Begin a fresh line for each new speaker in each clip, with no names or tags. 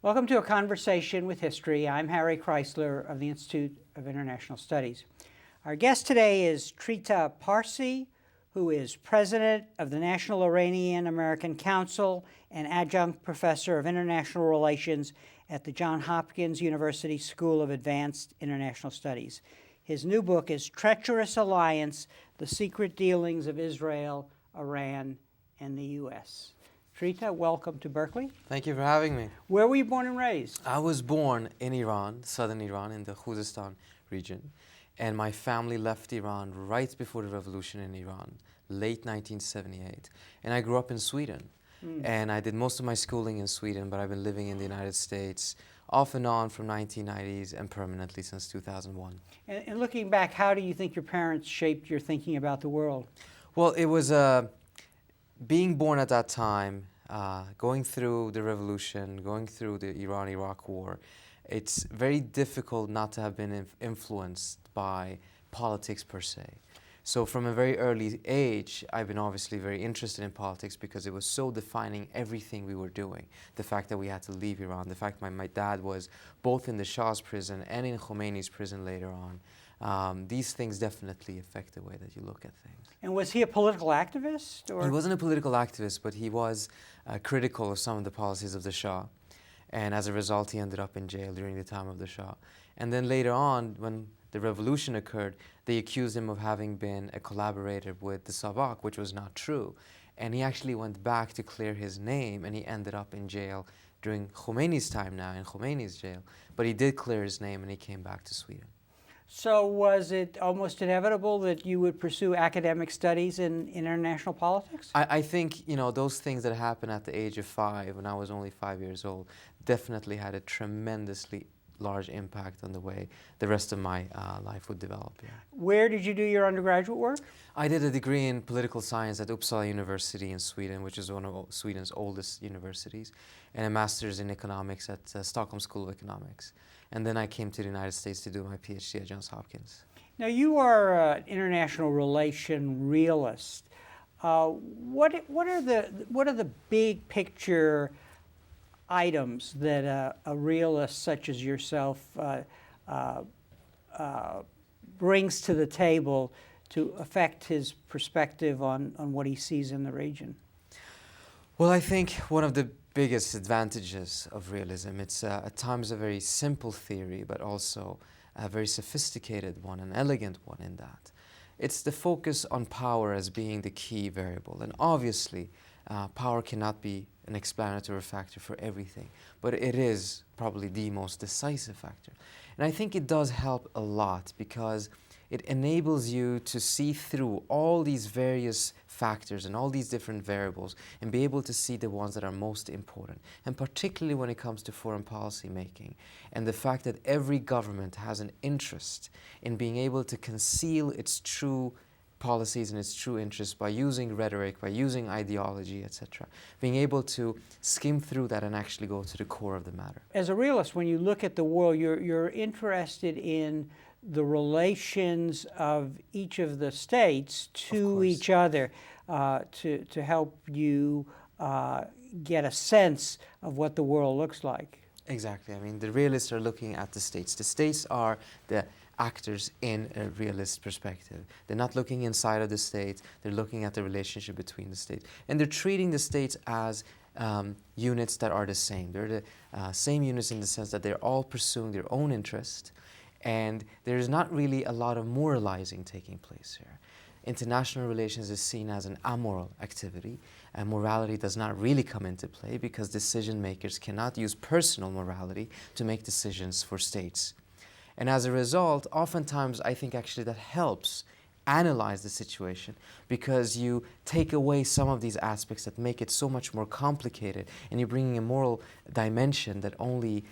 Welcome to A Conversation with History. I'm Harry Kreisler of the Institute of International Studies. Our guest today is Trita Parsi, who is president of the National Iranian American Council and adjunct professor of international relations at the Johns Hopkins University School of Advanced International Studies. His new book is Treacherous Alliance: The Secret Dealings of Israel, Iran, and the U.S. Trita, welcome to Berkeley.
Thank you for having me.
Where were you born and raised?
I was born in Iran, southern Iran, in the Khuzestan region. And my family left Iran right before the revolution in Iran, late 1978. And I grew up in Sweden. And I did most of my schooling in Sweden, but I've been living in the United States off and on from 1990s and permanently since 2001.
And looking back, how do you think your parents shaped your thinking about the world?
Well, it was being born at that time, going through the revolution, going through the Iran-Iraq war. It's very difficult not to have been influenced by politics per se. So from a very early age, I've been obviously very interested in politics because it was so defining everything we were doing. The fact that we had to leave Iran, the fact my dad was both in the Shah's prison and in Khomeini's prison later on. These things definitely affect the way that you look at things.
And was he a political activist? Or?
He wasn't a political activist, but he was critical of some of the policies of the Shah. And as a result, he ended up in jail during the time of the Shah. And then later on, when the revolution occurred, they accused him of having been a collaborator with the Savak, which was not true. And he actually went back to clear his name, and he ended up in jail during Khomeini's time now, in Khomeini's jail. But he did clear his name, and he came back to Sweden.
So was it almost inevitable that you would pursue academic studies in international politics?
I think, those things that happened at the age of 5, when I was only 5 years old, definitely had a tremendously large impact on the way the rest of my life would develop. Yeah.
Where did you do your undergraduate work?
I did a degree in political science at Uppsala University in Sweden, which is one of Sweden's oldest universities, and a master's in economics at Stockholm School of Economics. And then I came to the United States to do my PhD at Johns Hopkins.
Now you are an international relation realist. What are the big picture items that a realist such as yourself brings to the table to affect his perspective on what he sees in the region?
Well, I think one of the biggest advantages of realism, it's at times a very simple theory, but also a very sophisticated one, an elegant one in that. It's the focus on power as being the key variable. And obviously, power cannot be an explanatory factor for everything, but it is probably the most decisive factor. And I think it does help a lot because it enables you to see through all these various factors and all these different variables and be able to see the ones that are most important. And particularly when it comes to foreign policy making and the fact that every government has an interest in being able to conceal its true policies and its true interests by using rhetoric, by using ideology, etc. Being able to skim through that and actually go to the core of the matter.
As a realist, when you look at the world, you're interested in the relations of each of the states to each other to help you get a sense of what the world looks like.
Exactly. I mean, the realists are looking at the states. The states are the actors in a realist perspective. They're not looking inside of the state, they're looking at the relationship between the states. And they're treating the states as units that are the same. They're the same units in the sense that they're all pursuing their own interest, and there's not really a lot of moralizing taking place here. International relations is seen as an amoral activity, and morality does not really come into play because decision makers cannot use personal morality to make decisions for states. And as a result, oftentimes I think actually that helps analyze the situation because you take away some of these aspects that make it so much more complicated, and you're bringing a moral dimension that only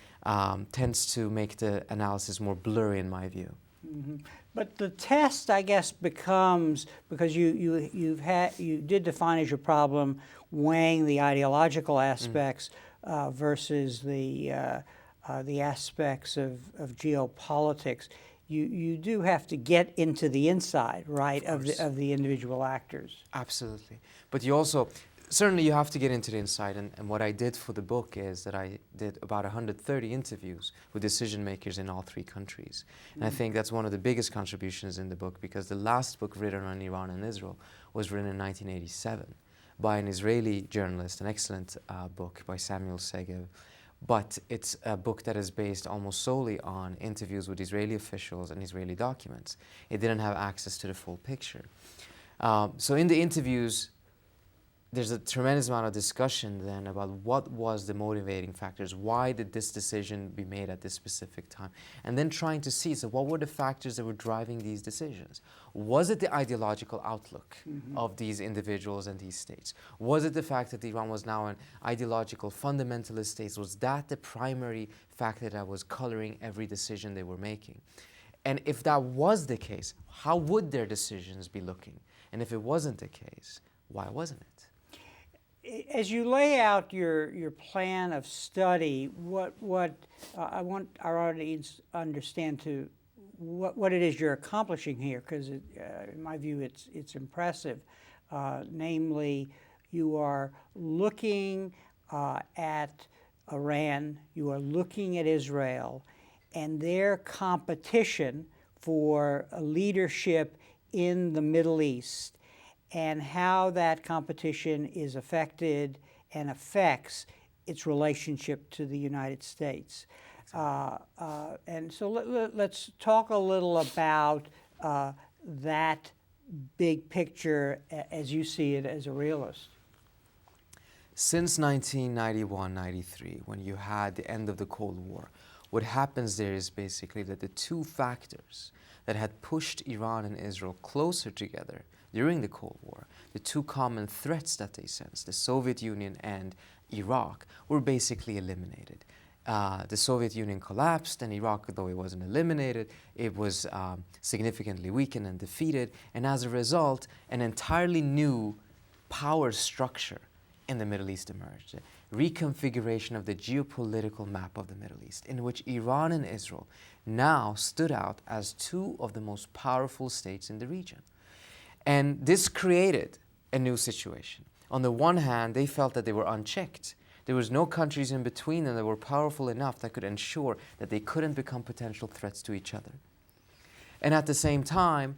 tends to make the analysis more blurry in my view.
Mm-hmm. But the test, I guess, becomes, because you did define as your problem weighing the ideological aspects versus the aspects of geopolitics. You do have to get into the inside, right, of the individual actors.
Absolutely. But you also, certainly you have to get into the inside, and what I did for the book is that I did about 130 interviews with decision makers in all three countries. And I think that's one of the biggest contributions in the book, because the last book written on Iran and Israel was written in 1987 by an Israeli journalist, an excellent book by Samuel Segev. But it's a book that is based almost solely on interviews with Israeli officials and Israeli documents. It didn't have access to the full picture. So in the interviews, there's a tremendous amount of discussion then about what was the motivating factors, why did this decision be made at this specific time, and then trying to see, so what were the factors that were driving these decisions? Was it the ideological outlook of these individuals and these states? Was it the fact that Iran was now an ideological fundamentalist state? Was that the primary factor that was coloring every decision they were making? And if that was the case, how would their decisions be looking? And if it wasn't the case, why wasn't it?
As you lay out your plan of study, what I want our audience to understand what it is you're accomplishing here, because in my view it's impressive. Namely, you are looking at Iran, you are looking at Israel, and their competition for leadership in the Middle East, and how that competition is affected and affects its relationship to the United States. And so let's talk a little about that big picture as you see it as a realist.
Since 1991-93, when you had the end of the Cold War, what happens there is basically that the two factors that had pushed Iran and Israel closer together during the Cold War, the two common threats that they sensed, the Soviet Union and Iraq, were basically eliminated. The Soviet Union collapsed, and Iraq, though it wasn't eliminated, it was significantly weakened and defeated, and as a result, an entirely new power structure in the Middle East emerged. A reconfiguration of the geopolitical map of the Middle East, in which Iran and Israel now stood out as two of the most powerful states in the region. And this created a new situation. On the one hand, they felt that they were unchecked. There was no countries in between them that were powerful enough that could ensure that they couldn't become potential threats to each other. And at the same time,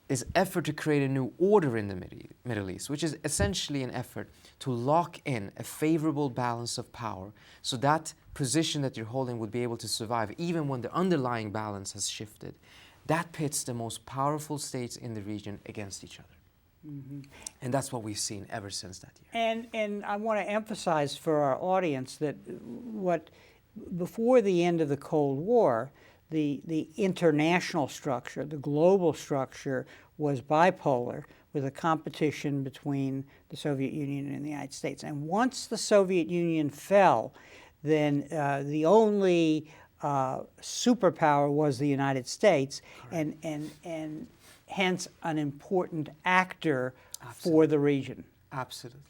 this effort to create a new order in the Middle East, which is essentially an effort to lock in a favorable balance of power, so that position that you're holding would be able to survive even when the underlying balance has shifted. That pits the most powerful states in the region against each other. And that's what we've seen ever since that year.
And I want to emphasize for our audience that before the end of the Cold War, the international structure, the global structure, was bipolar, with a competition between the Soviet Union and the United States. And once the Soviet Union fell, then the only superpower was the United States, and hence an important actor for the region.
Absolutely.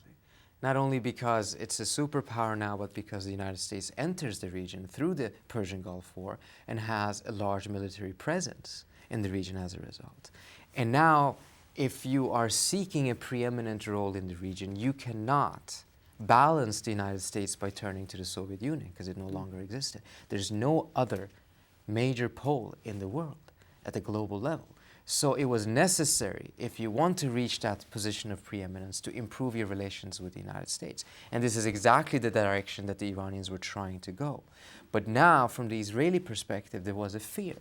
Not only because it's a superpower now, but because the United States enters the region through the Persian Gulf War and has a large military presence in the region as a result. And now, if you are seeking a preeminent role in the region, you cannot balance the United States by turning to the Soviet Union, because it no longer existed. There's no other major pole in the world at the global level. So it was necessary, if you want to reach that position of preeminence, to improve your relations with the United States. And this is exactly the direction that the Iranians were trying to go. But now, from the Israeli perspective, there was a fear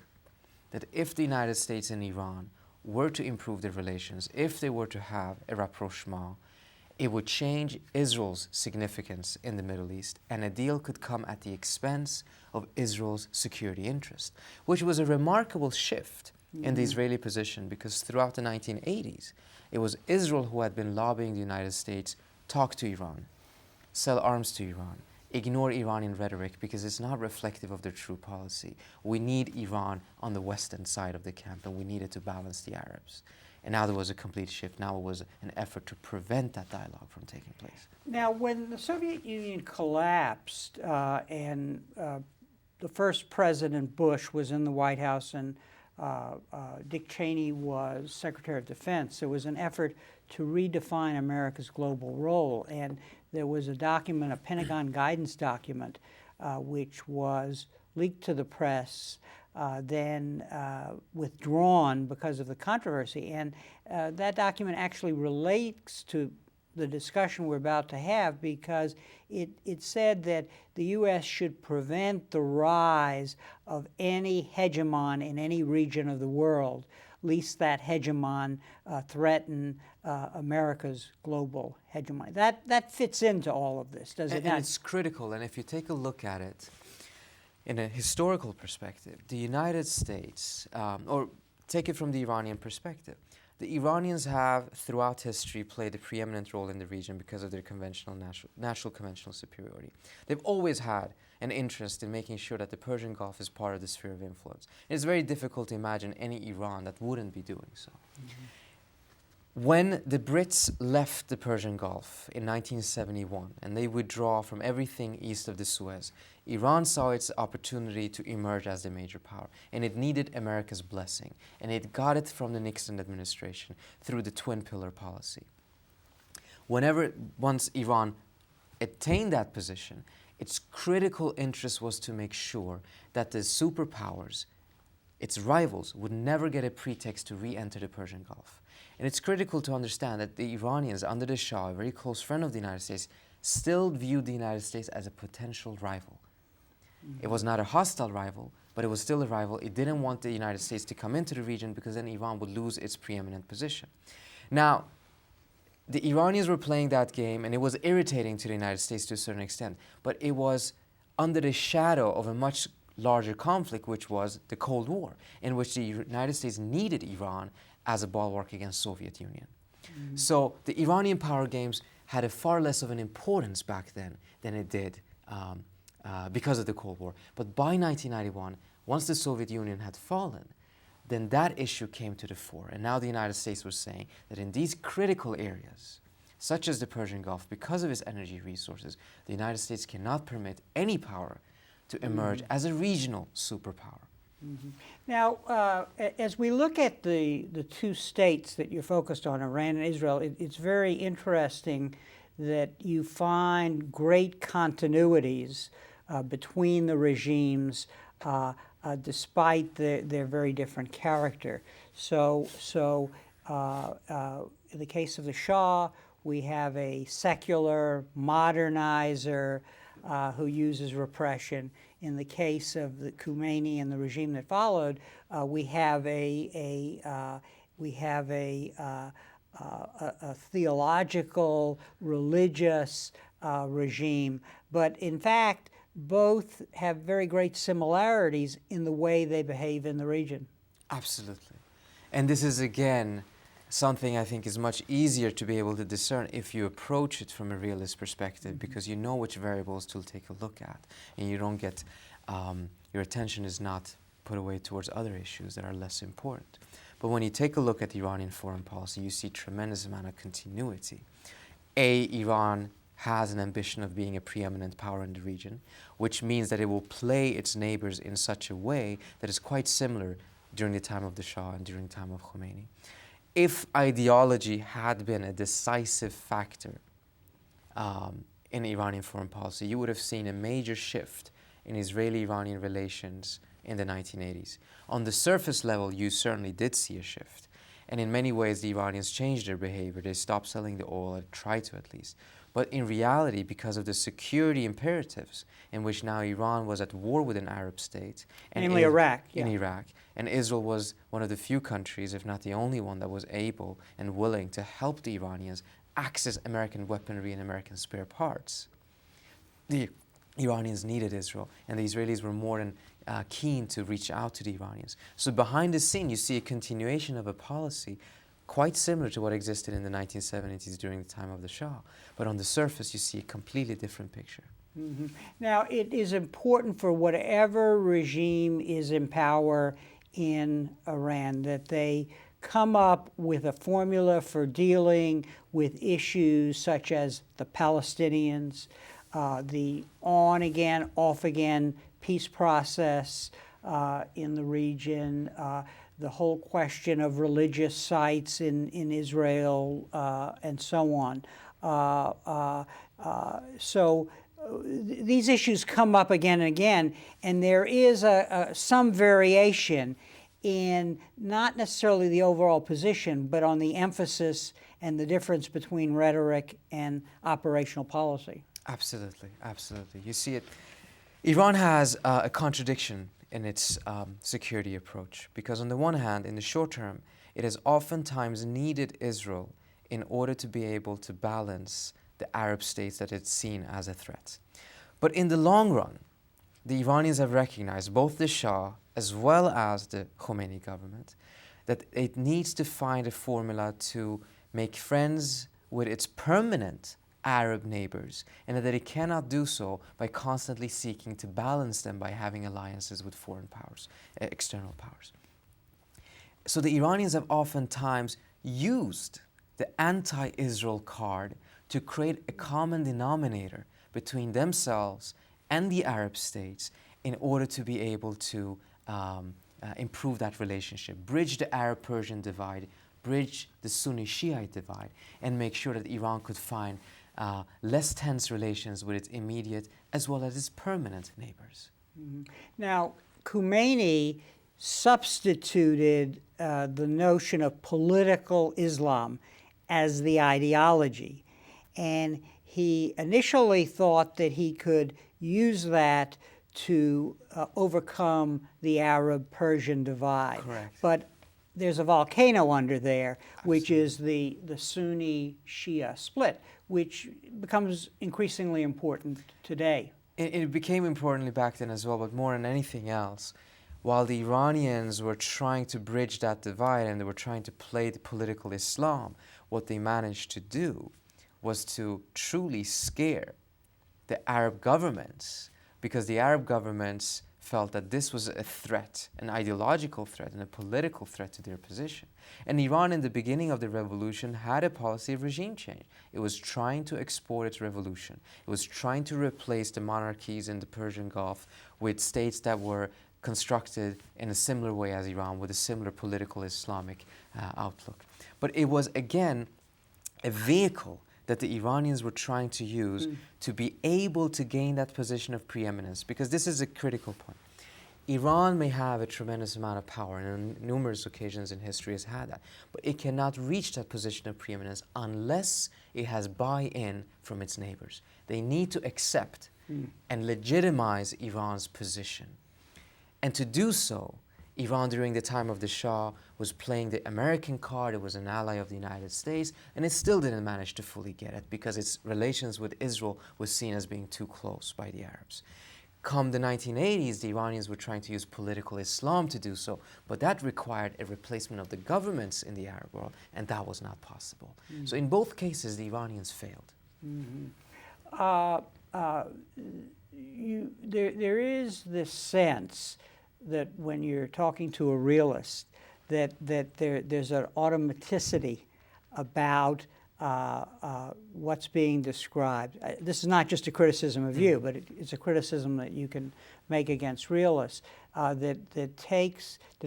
that if the United States and Iran were to improve their relations, if they were to have a rapprochement, it would change Israel's significance in the Middle East, and a deal could come at the expense of Israel's security interest, which was a remarkable shift in the Israeli position, because throughout the 1980s, it was Israel who had been lobbying the United States, talk to Iran, sell arms to Iran, ignore Iranian rhetoric because it's not reflective of their true policy. We need Iran on the western side of the camp, and we needed to balance the Arabs. And now there was a complete shift. Now it was an effort to prevent that dialogue from taking place.
Now, when the Soviet Union collapsed and the first President Bush was in the White House, and Dick Cheney was Secretary of Defense, there was an effort to redefine America's global role. And there was a document, a Pentagon guidance document, which was leaked to the press, then withdrawn because of the controversy. And that document actually relates to the discussion we're about to have, because it said that the U.S. should prevent the rise of any hegemon in any region of the world, lest that hegemon threaten America's global hegemony. That fits into all of this, does it not?
And it's critical, and if you take a look at it in a historical perspective, the United States, or take it from the Iranian perspective, the Iranians have, throughout history, played a preeminent role in the region because of their natural conventional superiority. They've always had an interest in making sure that the Persian Gulf is part of the sphere of influence. And it's very difficult to imagine any Iran that wouldn't be doing so. Mm-hmm. When the Brits left the Persian Gulf in 1971 and they withdrew from everything east of the Suez, Iran saw its opportunity to emerge as the major power, and it needed America's blessing, and it got it from the Nixon administration through the twin pillar policy. Once Iran attained that position, its critical interest was to make sure that the superpowers, its rivals, would never get a pretext to re-enter the Persian Gulf. And it's critical to understand that the Iranians, under the Shah, a very close friend of the United States, still viewed the United States as a potential rival. Mm-hmm. It was not a hostile rival, but it was still a rival. It didn't want the United States to come into the region because then Iran would lose its preeminent position. Now, the Iranians were playing that game, and it was irritating to the United States to a certain extent, but it was under the shadow of a much larger conflict, which was the Cold War, in which the United States needed Iran as a bulwark against Soviet Union. Mm-hmm. So the Iranian power games had a far less of an importance back then than it did because of the Cold War. But by 1991, once the Soviet Union had fallen, then that issue came to the fore. And now the United States was saying that in these critical areas, such as the Persian Gulf, because of its energy resources, the United States cannot permit any power to emerge as a regional superpower.
Mm-hmm. Now, as we look at the two states that you're focused on, Iran and Israel, it's very interesting that you find great continuities between the regimes despite their very different character. So in the case of the Shah, we have a secular modernizer who uses repression. In the case of the Khomeini and the regime that followed, we have a theological, religious regime. But in fact, both have very great similarities in the way they behave in the region.
Absolutely. And this is, again, something I think is much easier to be able to discern if you approach it from a realist perspective, because you know which variables to take a look at, and you don't get, your attention is not put away towards other issues that are less important. But when you take a look at Iranian foreign policy, you see tremendous amount of continuity. Iran has an ambition of being a preeminent power in the region, which means that it will play its neighbors in such a way that is quite similar during the time of the Shah and during the time of Khomeini. If ideology had been a decisive factor in Iranian foreign policy, you would have seen a major shift in Israeli-Iranian relations in the 1980s. On the surface level, you certainly did see a shift. And in many ways, the Iranians changed their behavior. They stopped selling the oil, or tried to at least. But in reality, because of the security imperatives in which now Iran was at war with an Arab state,
namely Iraq,
in Iraq, and Israel was one of the few countries, if not the only one, that was able and willing to help the Iranians access American weaponry and American spare parts. The Iranians needed Israel, and the Israelis were more than keen to reach out to the Iranians. So behind the scene, you see a continuation of a policy quite similar to what existed in the 1970s during the time of the Shah. But on the surface, you see a completely different picture.
Mm-hmm. Now, it is important for whatever regime is in power in Iran that they come up with a formula for dealing with issues such as the Palestinians, the on-again, off-again peace process, in the region, the whole question of religious sites in Israel, and so on. These issues come up again and again, and there is some variation in not necessarily the overall position, but on the emphasis and the difference between rhetoric and operational policy.
Absolutely, absolutely. You see it. Iran has a contradiction in its security approach, because on the one hand, in the short term, it has oftentimes needed Israel in order to be able to balance the Arab states that it's seen as a threat. But in the long run, the Iranians have recognized, both the Shah as well as the Khomeini government, that it needs to find a formula to make friends with its permanent Arab neighbors, and that it cannot do so by constantly seeking to balance them by having alliances with foreign powers, external powers. So the Iranians have oftentimes used the anti-Israel card to create a common denominator between themselves and the Arab states in order to be able to improve that relationship, bridge the Arab-Persian divide, bridge the Sunni-Shiite divide, and make sure that Iran could find less tense relations with its immediate as well as its permanent neighbors.
Mm-hmm. Now, Khomeini substituted the notion of political Islam as the ideology, and he initially thought that he could use that to overcome the Arab-Persian divide.
Correct.
But there's a volcano under there, which is the Sunni-Shia split, which becomes increasingly important today.
It became important back then as well, but more than anything else, while the Iranians were trying to bridge that divide and they were trying to play the political Islam, what they managed to do was to truly scare the Arab governments, because the Arab governments felt that this was a threat, an ideological threat and a political threat to their position. And Iran, in the beginning of the revolution, had a policy of regime change. It was trying to export its revolution. It was trying to replace the monarchies in the Persian Gulf with states that were constructed in a similar way as Iran, with a similar political Islamic outlook. But it was, again, a vehicle that the Iranians were trying to use to be able to gain that position of preeminence, because this is a critical point. Iran may have a tremendous amount of power, and on numerous occasions in history has had that, but it cannot reach that position of preeminence unless it has buy-in from its neighbors. They need to accept and legitimize Iran's position. And to do so, Iran, during the time of the Shah, was playing the American card. It was an ally of the United States, and it still didn't manage to fully get it because its relations with Israel was seen as being too close by the Arabs. Come the 1980s, the Iranians were trying to use political Islam to do so, but that required a replacement of the governments in the Arab world, and that was not possible. So in both cases, the Iranians failed.
There is this sense that when you're talking to a realist, that there's an automaticity about what's being described. This is not just a criticism of you, but it's a criticism that you can make against realists that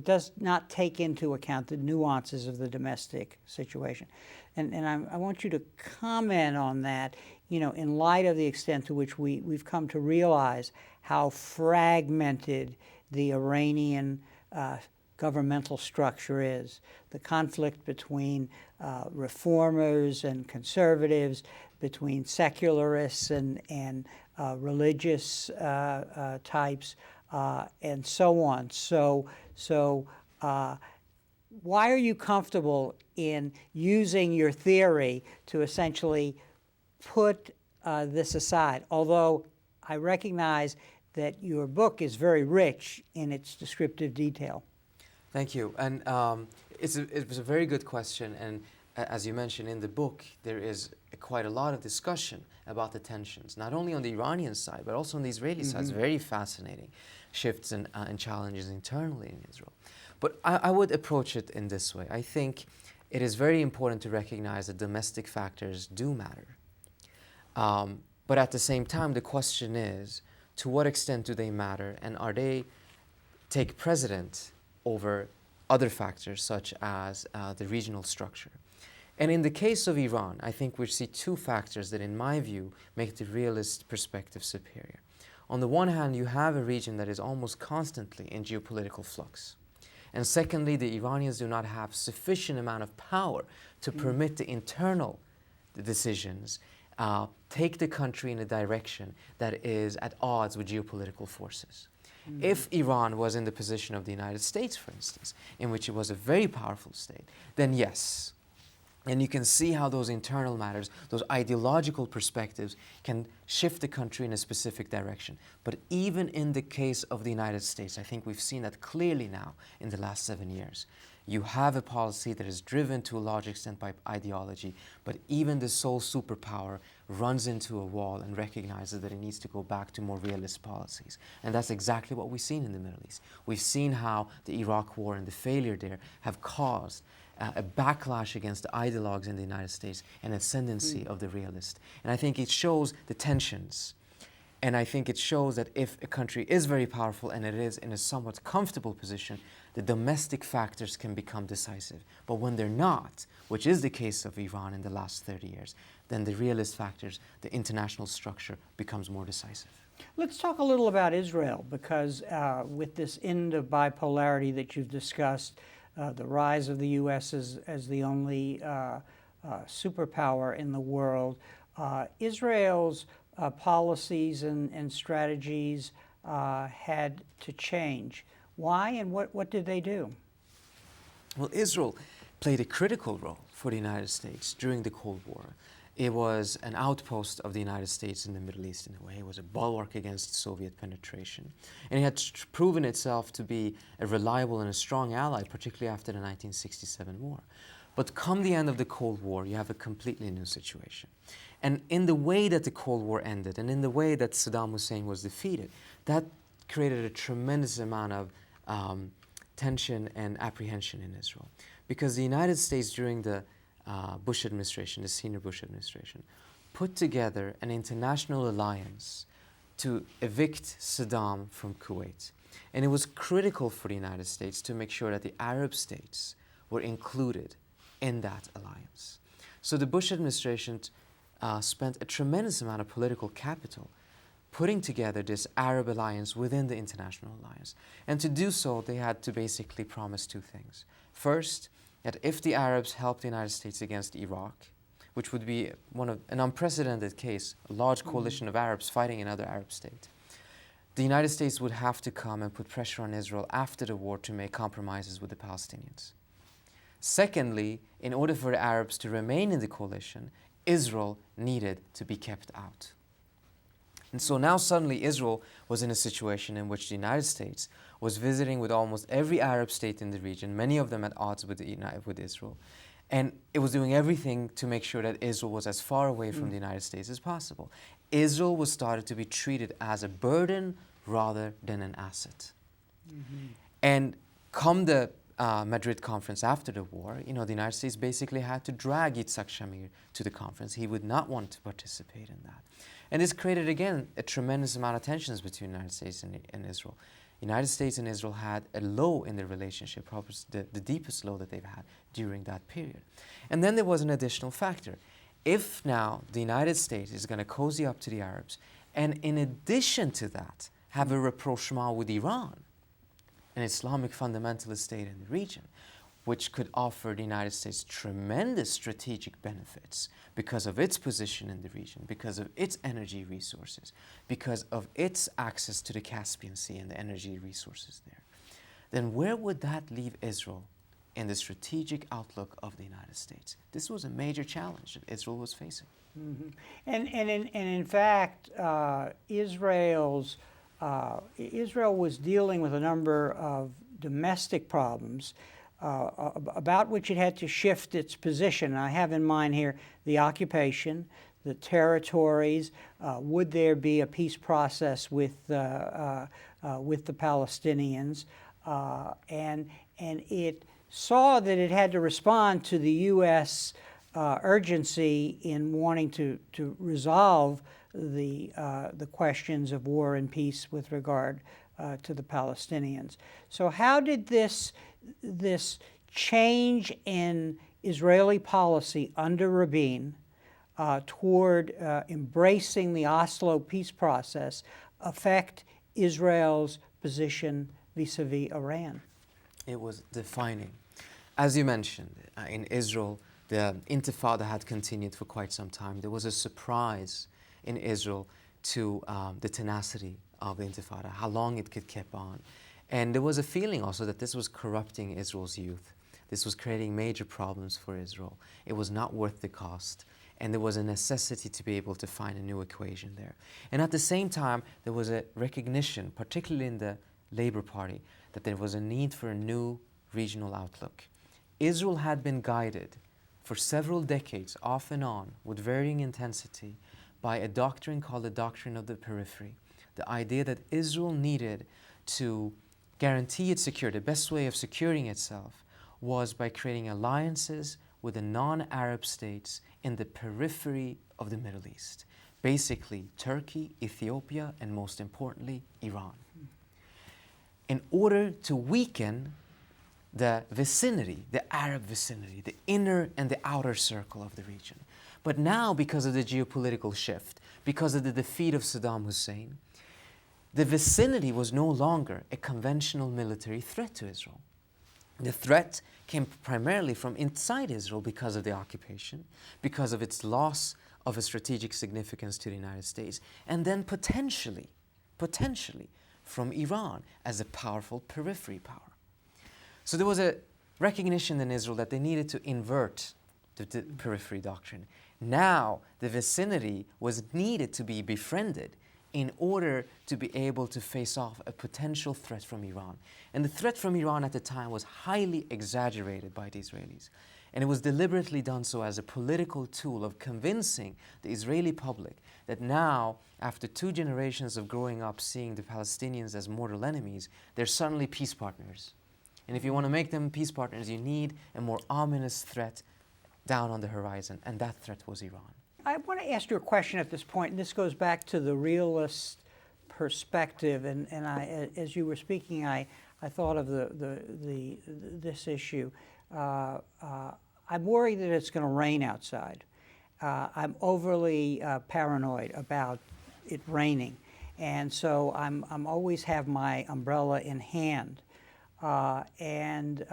does not take into account the nuances of the domestic situation. And I want you to comment on that, in light of the extent to which we've come to realize how fragmented the Iranian governmental structure is. The conflict between reformers and conservatives, between secularists and religious types, and so on. So why are you comfortable in using your theory to essentially put this aside? Although I recognize that your book is very rich in its descriptive detail.
Thank you. And it was a very good question. And as you mentioned in the book, there is quite a lot of discussion about the tensions, not only on the Iranian side, but also on the Israeli side. It's very fascinating shifts and challenges internally in Israel. But I would approach it in this way. I think it is very important to recognize that domestic factors do matter. But at the same time, the question is, to what extent do they matter, and are they take precedent over other factors such as the regional structure. And in the case of Iran, I think we see two factors that, in my view, make the realist perspective superior. On the one hand, you have a region that is almost constantly in geopolitical flux. And secondly, the Iranians do not have sufficient amount of power to permit the internal decisions take the country in a direction that is at odds with geopolitical forces. If Iran was in the position of the United States, for instance, in which it was a very powerful state, then yes. And you can see how those internal matters, those ideological perspectives, can shift the country in a specific direction. But even in the case of the United States, I think we've seen that clearly now in the last 7 years. You have a policy that is driven to a large extent by ideology, but even the sole superpower runs into a wall and recognizes that it needs to go back to more realist policies. And that's exactly what we've seen in the Middle East. We've seen how the Iraq War and the failure there have caused a backlash against the ideologues in the United States, an ascendancy of the realist. And I think it shows the tensions. And I think it shows that if a country is very powerful and it is in a somewhat comfortable position, the domestic factors can become decisive. But when they're not, which is the case of Iran in the last 30 years, then the realist factors, the international structure, becomes more decisive.
Let's talk a little about Israel, because with this end of bipolarity that you've discussed, the rise of the U.S. as the only superpower in the world, Israel's policies and strategies had to change. Why, and what did they do?
Well, Israel played a critical role for the United States during the Cold War. It was an outpost of the United States in the Middle East in a way. It was a bulwark against Soviet penetration. And it had proven itself to be a reliable and a strong ally, particularly after the 1967 war. But come the end of the Cold War, you have a completely new situation. And in the way that the Cold War ended, and in the way that Saddam Hussein was defeated, that created a tremendous amount of tension and apprehension in Israel. Because the United States during the Bush administration, the senior Bush administration, put together an international alliance to evict Saddam from Kuwait. And it was critical for the United States to make sure that the Arab states were included in that alliance. So the Bush administration spent a tremendous amount of political capital putting together this Arab alliance within the international alliance. And to do so, they had to basically promise two things. First, that if the Arabs helped the United States against Iraq, which would be an unprecedented case, a large coalition of Arabs fighting another Arab state, the United States would have to come and put pressure on Israel after the war to make compromises with the Palestinians. Secondly, in order for the Arabs to remain in the coalition, Israel needed to be kept out. And so now suddenly Israel was in a situation in which the United States was visiting with almost every Arab state in the region, many of them at odds with Israel. And it was doing everything to make sure that Israel was as far away from the United States as possible. Israel was started to be treated as a burden rather than an asset. And come the Madrid conference after the war, the United States basically had to drag Yitzhak Shamir to the conference. He would not want to participate in that. And this created, again, a tremendous amount of tensions between the United States and Israel. The United States and Israel had a low in their relationship, probably the deepest low that they've had during that period. And then there was an additional factor. If now the United States is going to cozy up to the Arabs, and in addition to that, have a rapprochement with Iran, an Islamic fundamentalist state in the region, which could offer the United States tremendous strategic benefits because of its position in the region, because of its energy resources, because of its access to the Caspian Sea and the energy resources there, then where would that leave Israel in the strategic outlook of the United States? This was a major challenge that Israel was facing.
And in fact, Israel was dealing with a number of domestic problems about which it had to shift its position. I have in mind here the occupation, the territories. Would there be a peace process with the Palestinians? And it saw that it had to respond to the U.S. Urgency in wanting to resolve the questions of war and peace with regard to the Palestinians. So how did this change in Israeli policy under Rabin toward embracing the Oslo peace process affect Israel's position vis-a-vis Iran?
It was defining. As you mentioned, in Israel, the Intifada had continued for quite some time. There was a surprise in Israel to the tenacity of the Intifada, how long it could keep on. And there was a feeling also that this was corrupting Israel's youth. This was creating major problems for Israel. It was not worth the cost. And there was a necessity to be able to find a new equation there. And at the same time, there was a recognition, particularly in the Labour Party, that there was a need for a new regional outlook. Israel had been guided for several decades, off and on, with varying intensity, by a doctrine called the doctrine of the periphery. The idea that Israel needed to guarantee its security. The best way of securing itself was by creating alliances with the non-Arab states in the periphery of the Middle East. Basically, Turkey, Ethiopia, and most importantly, Iran. In order to weaken the vicinity, the Arab vicinity, the inner and the outer circle of the region. But now, because of the geopolitical shift, because of the defeat of Saddam Hussein, the vicinity was no longer a conventional military threat to Israel. The threat came primarily from inside Israel because of the occupation, because of its loss of a strategic significance to the United States, and then potentially from Iran as a powerful periphery power. So there was a recognition in Israel that they needed to invert the periphery doctrine. Now the vicinity was needed to be befriended in order to be able to face off a potential threat from Iran. And the threat from Iran at the time was highly exaggerated by the Israelis. And it was deliberately done so as a political tool of convincing the Israeli public that now, after 2 generations of growing up seeing the Palestinians as mortal enemies, they're suddenly peace partners. And if you want to make them peace partners, you need a more ominous threat down on the horizon, and that threat was Iran.
I want to ask you a question at this point, and this goes back to the realist perspective. And as you were speaking, I thought of this issue. I'm worried that it's going to rain outside. I'm overly paranoid about it raining, and so I'm always have my umbrella in hand. And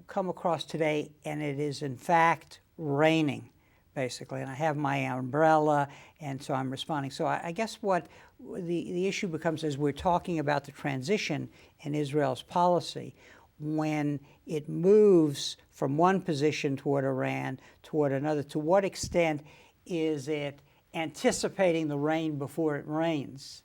come across today, and it is in fact raining, basically, and I have my umbrella, and so I'm responding. So I guess what the issue becomes is we're talking about the transition in Israel's policy when it moves from one position toward Iran toward another. To what extent is it anticipating the rain before it rains,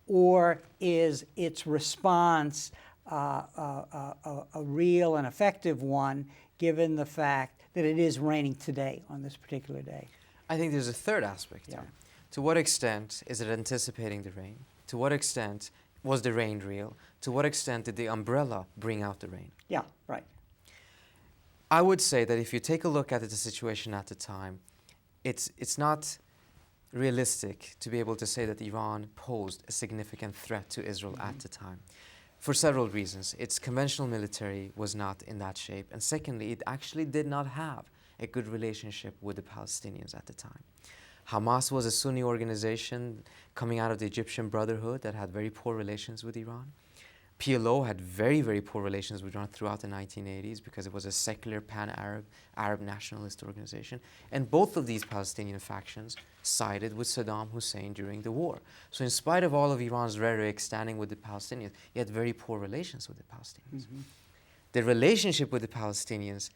or is its response a real and effective one, given the fact that it is raining today on this particular day?
I think there's a third aspect there. To what extent is it anticipating the rain? To what extent was the rain real? To what extent did the umbrella bring out the rain?
Yeah, right.
I would say that if you take a look at the situation at the time, it's not realistic to be able to say that Iran posed a significant threat to Israel at the time. For several reasons. Its conventional military was not in that shape. And secondly, it actually did not have a good relationship with the Palestinians at the time. Hamas was a Sunni organization coming out of the Egyptian Brotherhood that had very poor relations with Iran. PLO had very, very poor relations with Iran throughout the 1980s because it was a secular Arab nationalist organization. And both of these Palestinian factions sided with Saddam Hussein during the war. So in spite of all of Iran's rhetoric standing with the Palestinians, he had very poor relations with the Palestinians. Mm-hmm. The relationship with the Palestinians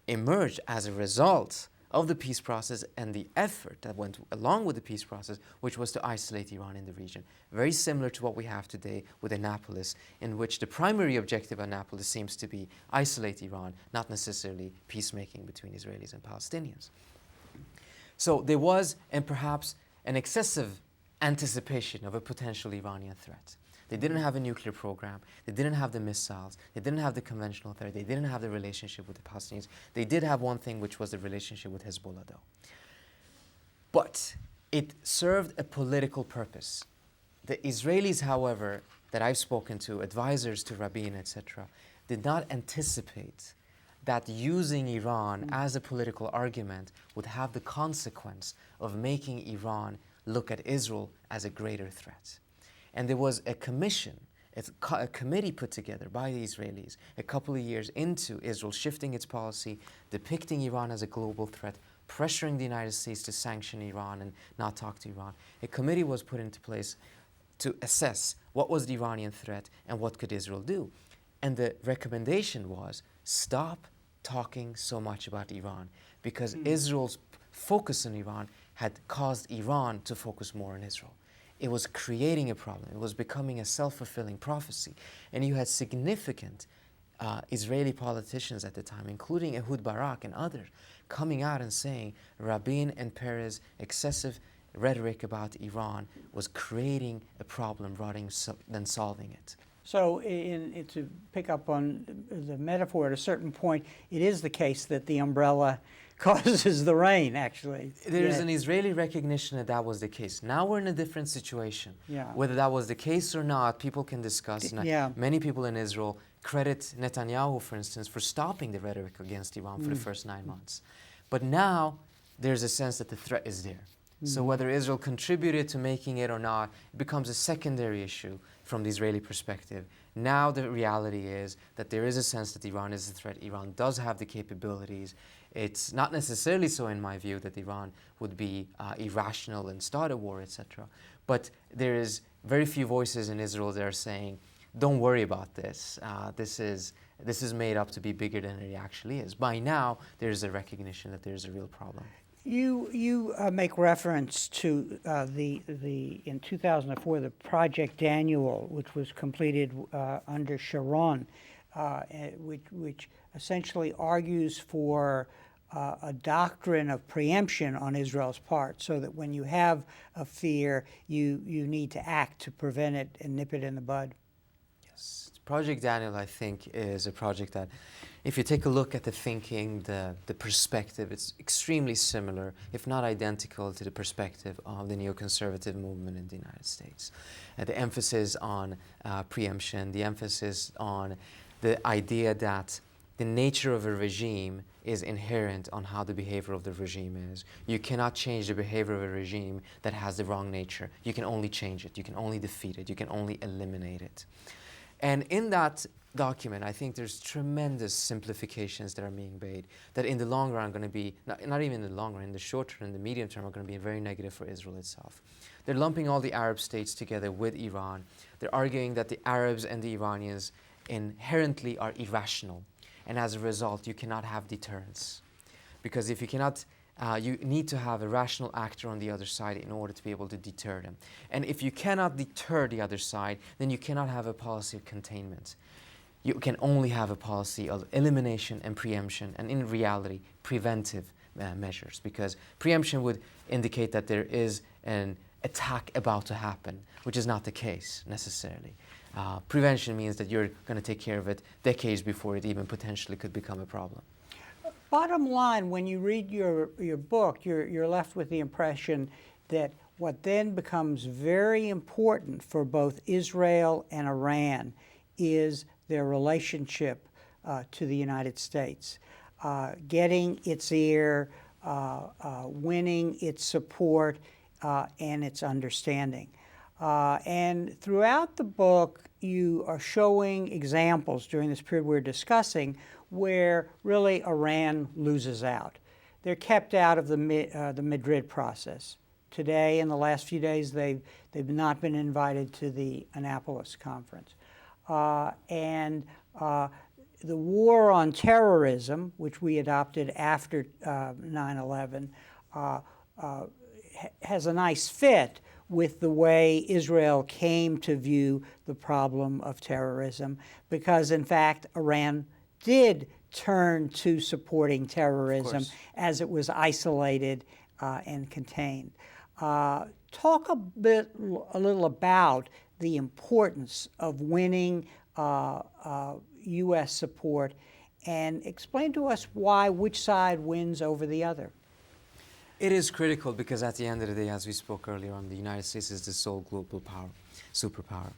emerged as a result of the peace process and the effort that went along with the peace process, which was to isolate Iran in the region. Very similar to what we have today with Annapolis, in which the primary objective of Annapolis seems to be isolate Iran, not necessarily peacemaking between Israelis and Palestinians. So there was, and perhaps, an excessive anticipation of a potential Iranian threat. They didn't have a nuclear program. They didn't have the missiles. They didn't have the conventional threat. They didn't have the relationship with the Palestinians. They did have one thing, which was the relationship with Hezbollah, though. But it served a political purpose. The Israelis, however, that I've spoken to, advisors to Rabin, etc., did not anticipate that using Iran as a political argument would have the consequence of making Iran look at Israel as a greater threat. And there was a commission, a committee put together by the Israelis a couple of years into Israel shifting its policy, depicting Iran as a global threat, pressuring the United States to sanction Iran and not talk to Iran. A committee was put into place to assess what was the Iranian threat and what could Israel do. And the recommendation was stop talking so much about Iran, because Israel's focus on Iran had caused Iran to focus more on Israel. It was creating a problem. It was becoming a self-fulfilling prophecy. And you had significant Israeli politicians at the time, including Ehud Barak and others, coming out and saying Rabin and Peres' excessive rhetoric about Iran was creating a problem rather than solving it.
So to pick up on the metaphor, at a certain point, it is the case that the umbrella causes the rain, actually.
There is an Israeli recognition that that was the case. Now we're in a different situation.
Yeah.
Whether that was the case or not, people can discuss. Many people in Israel credit Netanyahu, for instance, for stopping the rhetoric against Iran for the first 9 months. But now there's a sense that the threat is there. So whether Israel contributed to making it or not, it becomes a secondary issue from the Israeli perspective. Now the reality is that there is a sense that Iran is a threat. Iran does have the capabilities. It's not necessarily so, in my view, that Iran would be irrational and start a war, etc. But there is very few voices in Israel that are saying, don't worry about this. This is made up to be bigger than it actually is. By now, there is a recognition that there is a real problem.
You make reference to in 2004 the Project Daniel, which was completed under Sharon, which essentially argues for a doctrine of preemption on Israel's part, so that when you have a fear, you need to act to prevent it and nip it in the bud.
Yes, Project Daniel, I think, is a project that, if you take a look at the thinking, the perspective, it's extremely similar, if not identical, to the perspective of the neoconservative movement in the United States. The emphasis on preemption, the emphasis on the idea that the nature of a regime is inherent on how the behavior of the regime is. You cannot change the behavior of a regime that has the wrong nature. You can only change it. You can only defeat it. You can only eliminate it. And in that document, I think there's tremendous simplifications that are being made that in the long run are going to be, not even in the long run, in the short term, in the medium term, are going to be very negative for Israel itself. They're lumping all the Arab states together with Iran. They're arguing that the Arabs and the Iranians inherently are irrational. And as a result, you cannot have deterrence. Because if you cannot, you need to have a rational actor on the other side in order to be able to deter them. And if you cannot deter the other side, then you cannot have a policy of containment. You can only have a policy of elimination and preemption, and in reality, preventive measures. Because preemption would indicate that there is an attack about to happen, which is not the case necessarily. Prevention means that you're going to take care of it decades before it even potentially could become a problem.
Bottom line, when you read your book, you're left with the impression that what then becomes very important for both Israel and Iran is their relationship to the United States, getting its ear, winning its support, and its understanding. And throughout the book, you are showing examples during this period we're discussing where really Iran loses out. They're kept out of the Madrid process. Today, in the last few days, they've not been invited to the Annapolis conference. And the war on terrorism, which we adopted after 9/11, has a nice fit with the way Israel came to view the problem of terrorism, because in fact Iran did turn to supporting terrorism as it was isolated and contained. Talk a little about the importance of winning U.S. support, and explain to us why which side wins over the other.
It is critical because at the end of the day, as we spoke earlier on, the United States is the sole global power, superpower.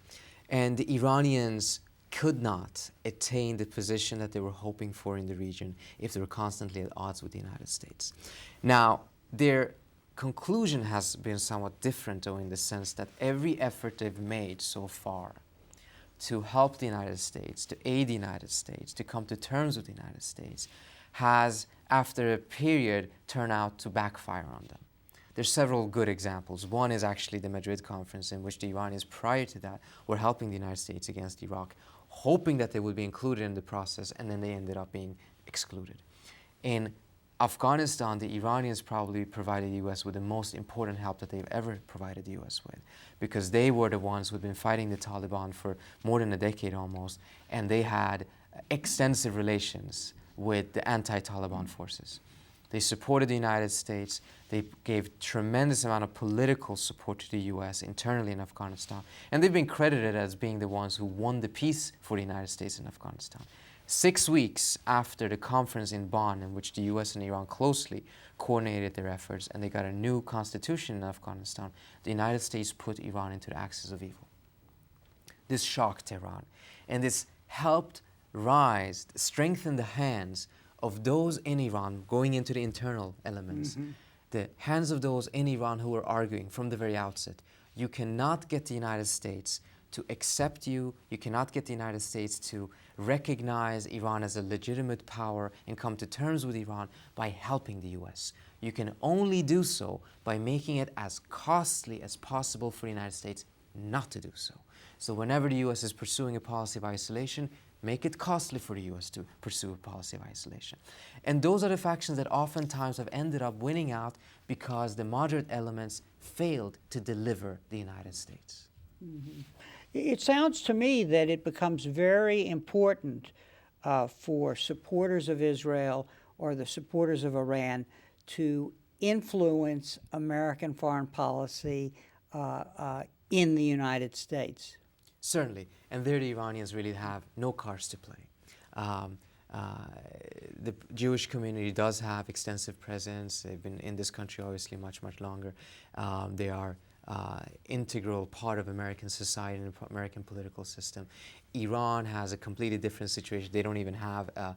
And the Iranians could not attain the position that they were hoping for in the region if they were constantly at odds with the United States. Now, their conclusion has been somewhat different, though, in the sense that every effort they've made so far to help the United States, to aid the United States, to come to terms with the United States, has, after a period, turned out to backfire on them. There's several good examples. One is actually the Madrid conference, in which the Iranians, prior to that, were helping the United States against Iraq, hoping that they would be included in the process, and then they ended up being excluded. In Afghanistan, the Iranians probably provided the U.S. with the most important help that they've ever provided the U.S. with, because they were the ones who'd been fighting the Taliban for more than a decade almost, and they had extensive relations with the anti-Taliban forces. They supported the United States. They gave tremendous amount of political support to the U.S. internally in Afghanistan. And they've been credited as being the ones who won the peace for the United States in Afghanistan. 6 weeks after the conference in Bonn, in which the U.S. and Iran closely coordinated their efforts, and they got a new constitution in Afghanistan, the United States put Iran into the axis of evil. This shocked Iran. And this helped strengthen the hands of those in Iran, going into the internal elements, the hands of those in Iran who were arguing from the very outset, you cannot get the United States to accept you, you cannot get the United States to recognize Iran as a legitimate power and come to terms with Iran by helping the US. You can only do so by making it as costly as possible for the United States not to do so. So whenever the US is pursuing a policy of isolation, make it costly for the U.S. to pursue a policy of isolation. And those are the factions that oftentimes have ended up winning out because the moderate elements failed to deliver the United States.
It sounds to me that it becomes very important for supporters of Israel or the supporters of Iran to influence American foreign policy in the United States.
Certainly, and there the Iranians really have no cards to play. The Jewish community does have extensive presence. They've been in this country obviously much, much longer. They are integral part of American society and American political system. Iran has a completely different situation. They don't even have a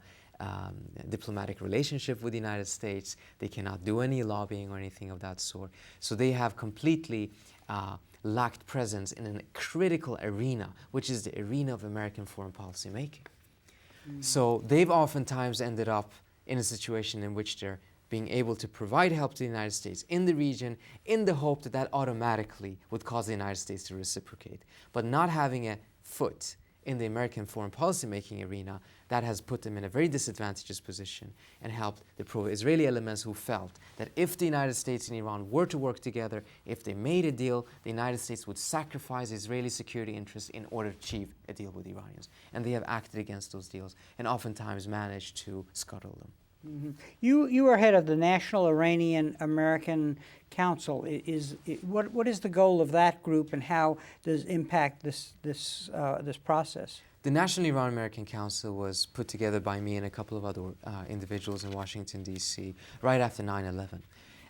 diplomatic relationship with the United States. They cannot do any lobbying or anything of that sort. So they have completely lacked presence in a critical arena, which is the arena of American foreign policy making. So they've oftentimes ended up in a situation in which they're being able to provide help to the United States in the region in the hope that that automatically would cause the United States to reciprocate. But not having a foot in the American foreign policy making arena, that has put them in a very disadvantageous position and helped the pro-Israeli elements who felt that if the United States and Iran were to work together, if they made a deal, the United States would sacrifice Israeli security interests in order to achieve a deal with the Iranians. And they have acted against those deals and oftentimes managed to scuttle them.
You are head of the National Iranian American Council. What is the goal of that group, and how does it impact this process?
The National Iranian American Council was put together by me and a couple of other individuals in Washington, D.C. right after 9/11.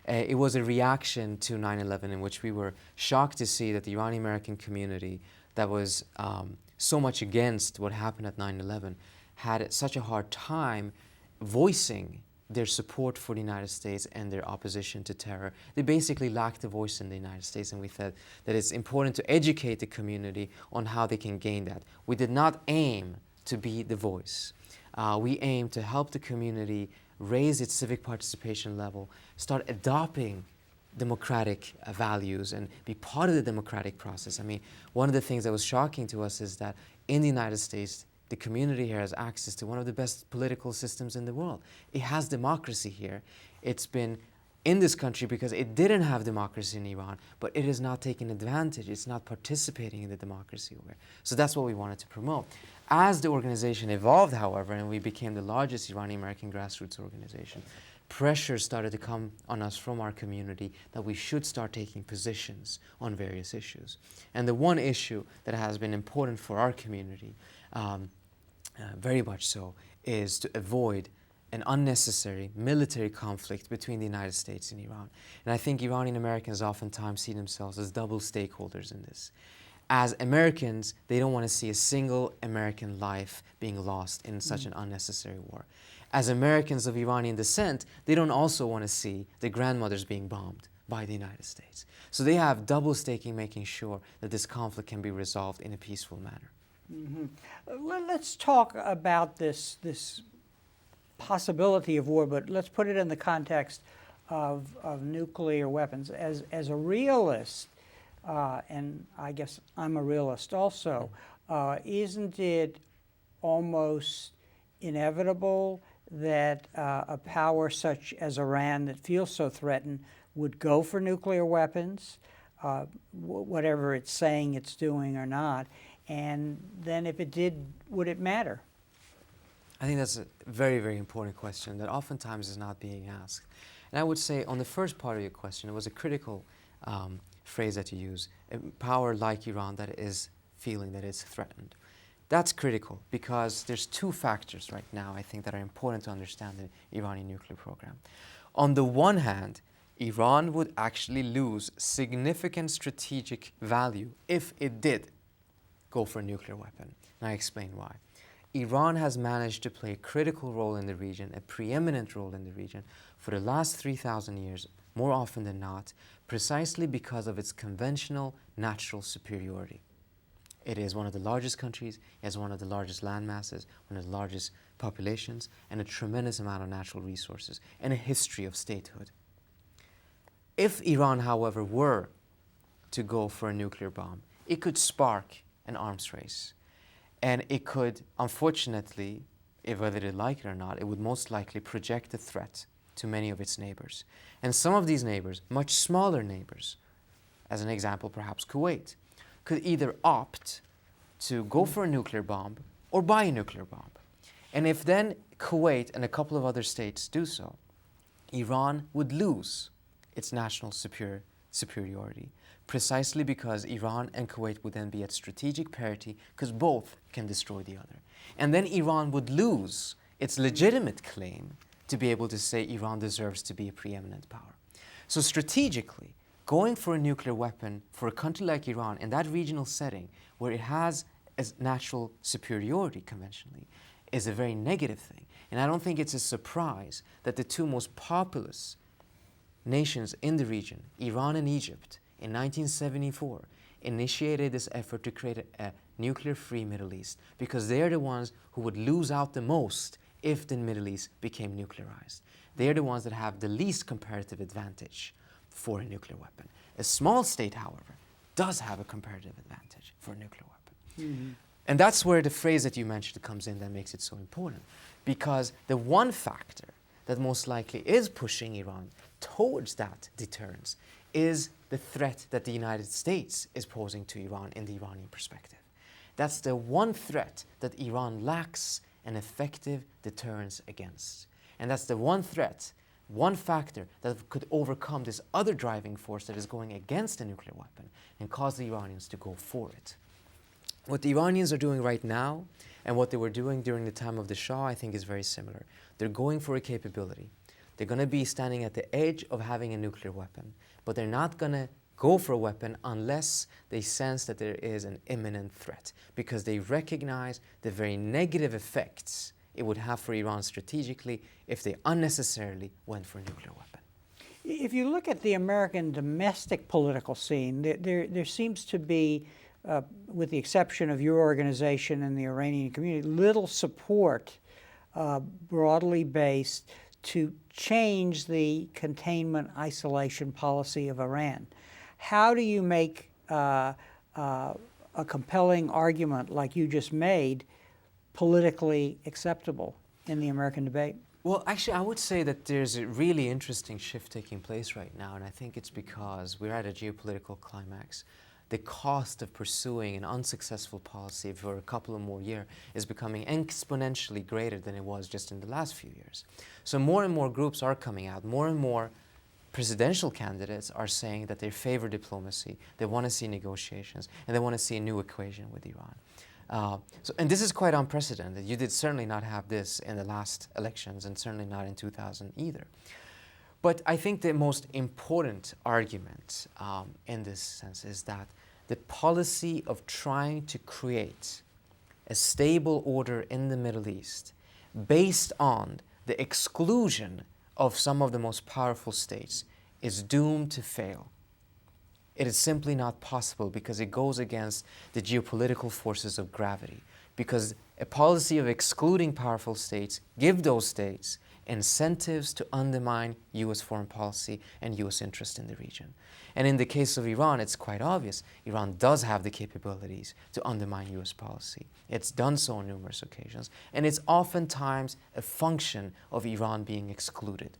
It was a reaction to 9/11 in which we were shocked to see that the Iranian American community that was so much against what happened at 9/11 had such a hard time voicing their support for the United States and their opposition to terror. They basically lacked a voice in the United States, and we thought that it's important to educate the community on how they can gain that. We did not aim to be the voice. We aimed to help the community raise its civic participation level, start adopting democratic values, and be part of the democratic process. I mean, one of the things that was shocking to us is that in the United States, the community here has access to one of the best political systems in the world. It has democracy here. It's been in this country because it didn't have democracy in Iran, but it is not taking advantage. It's not participating in the democracy over. So that's what we wanted to promote. As the organization evolved, however, and we became the largest Iranian American grassroots organization, pressure started to come on us from our community that we should start taking positions on various issues. And the one issue that has been important for our community, very much so, is to avoid an unnecessary military conflict between the United States and Iran. And I think Iranian Americans oftentimes see themselves as double stakeholders in this. as Americans, they don't want to see a single American life being lost in such an unnecessary war. As Americans of Iranian descent, they don't also want to see their grandmothers being bombed by the United States. So they have double staking, making sure that this conflict can be resolved in a peaceful manner.
Let's talk about this possibility of war, but let's put it in the context of nuclear weapons. As a realist, and I guess I'm a realist also, isn't it almost inevitable that a power such as Iran that feels so threatened would go for nuclear weapons, whatever it's saying it's doing or not? And then if it did, would it matter?
I think that's a very, very important question that oftentimes is not being asked. And I would say on the first part of your question, it was a critical phrase that you use, a power like Iran that is feeling that it's threatened. That's critical because there's two factors right now, I think, that are important to understand the Iranian nuclear program. On the one hand, Iran would actually lose significant strategic value if it did go for a nuclear weapon. And I explain why. Iran has managed to play a critical role in the region, a preeminent role in the region, for the last 3,000 years, more often than not, precisely because of its conventional natural superiority. It is one of the largest countries, it has one of the largest land masses, one of the largest populations, and a tremendous amount of natural resources, and a history of statehood. If Iran, however, were to go for a nuclear bomb, it could spark an arms race. And it could, unfortunately, whether they like it or not, it would most likely project a threat to many of its neighbors. And some of these neighbors, much smaller neighbors, as an example, perhaps Kuwait, could either opt to go for a nuclear bomb or buy a nuclear bomb. And if then Kuwait and a couple of other states do so, Iran would lose its national superiority, precisely because Iran and Kuwait would then be at strategic parity because both can destroy the other. And then Iran would lose its legitimate claim to be able to say Iran deserves to be a preeminent power. So strategically, going for a nuclear weapon for a country like Iran in that regional setting where it has a natural superiority conventionally is a very negative thing. And I don't think it's a surprise that the two most populous nations in the region, Iran and Egypt, in 1974, initiated this effort to create a nuclear-free Middle East because they're the ones who would lose out the most if the Middle East became nuclearized. They're the ones that have the least comparative advantage for a nuclear weapon. A small state, however, does have a comparative advantage for a nuclear weapon. And that's where the phrase that you mentioned comes in that makes it so important. Because the one factor that most likely is pushing Iran towards that deterrence is the threat that the United States is posing to Iran in the Iranian perspective. That's the one threat that Iran lacks an effective deterrence against. And that's the one threat, one factor that could overcome this other driving force that is going against a nuclear weapon and cause the Iranians to go for it. What the Iranians are doing right now and what they were doing during the time of the Shah, I think, is very similar. They're going for a capability. They're going to be standing at the edge of having a nuclear weapon, but they're not going to go for a weapon unless they sense that there is an imminent threat, because they recognize the very negative effects it would have for Iran strategically if they unnecessarily went for a nuclear weapon.
If you look at the American domestic political scene, there seems to be, with the exception of your organization and the Iranian community, little support broadly based to change the containment isolation policy of Iran. How do you make a compelling argument like you just made politically acceptable in the American debate?
Well, actually, I would say that there's a really interesting shift taking place right now, and I think it's because we're at a geopolitical climax. The cost of pursuing an unsuccessful policy for a couple of more years is becoming exponentially greater than it was just in the last few years. So more and more groups are coming out, more and more presidential candidates are saying that they favor diplomacy, they want to see negotiations, and they want to see a new equation with Iran. And this is quite unprecedented. You did certainly not have this in the last elections, and certainly not in 2000 either. But I think the most important argument in this sense is that the policy of trying to create a stable order in the Middle East based on the exclusion of some of the most powerful states is doomed to fail. It is simply not possible because it goes against the geopolitical forces of gravity. Because a policy of excluding powerful states give those states incentives to undermine U.S. foreign policy and U.S. interest in the region. And in the case of Iran, it's quite obvious. Iran does have the capabilities to undermine U.S. policy. It's done so on numerous occasions. And it's oftentimes a function of Iran being excluded.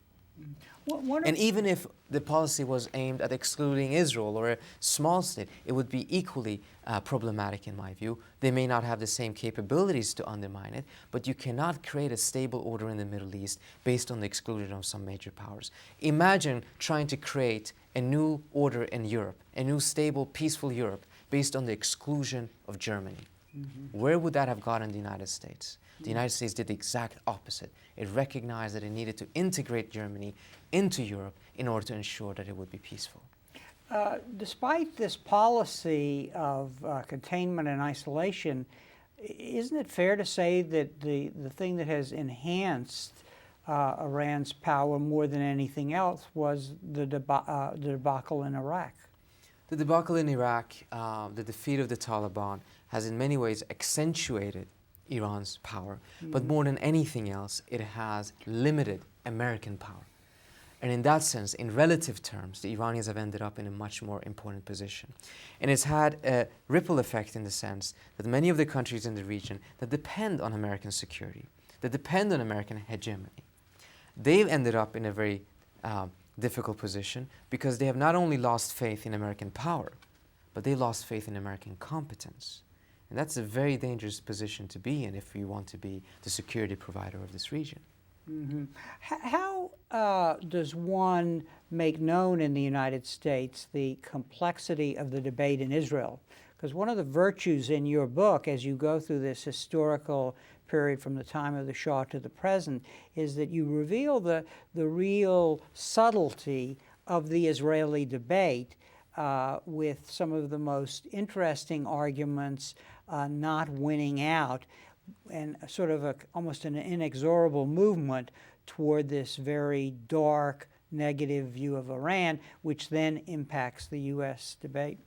And even if the policy was aimed at excluding Israel or a small state, it would be equally problematic in my view. They may not have the same capabilities to undermine it, but you cannot create a stable order in the Middle East based on the exclusion of some major powers. Imagine trying to create a new order in Europe, a new stable, peaceful Europe, based on the exclusion of Germany. Where would that have gotten the United States? The United States did the exact opposite. It recognized that it needed to integrate Germany into Europe in order to ensure that it would be peaceful.
Despite this policy of containment and isolation, isn't it fair to say that the thing that has enhanced Iran's power more than anything else was the debacle in Iraq?
The debacle in Iraq, the defeat of the Taliban, has in many ways accentuated Iran's power, but more than anything else, it has limited American power. And in that sense, in relative terms, the Iranians have ended up in a much more important position. And it's had a ripple effect in the sense that many of the countries in the region that depend on American security, that depend on American hegemony, they've ended up in a very difficult position because they have not only lost faith in American power, but they lost faith in American competence. And that's a very dangerous position to be in if you want to be the security provider of this region.
How does one make known in the United States the complexity of the debate in Israel? Because one of the virtues in your book, as you go through this historical period from the time of the Shah to the present, is that you reveal the real subtlety of the Israeli debate with some of the most interesting arguments not winning out, and sort of almost an inexorable movement toward this very dark, negative view of Iran, which then impacts the U.S. debate.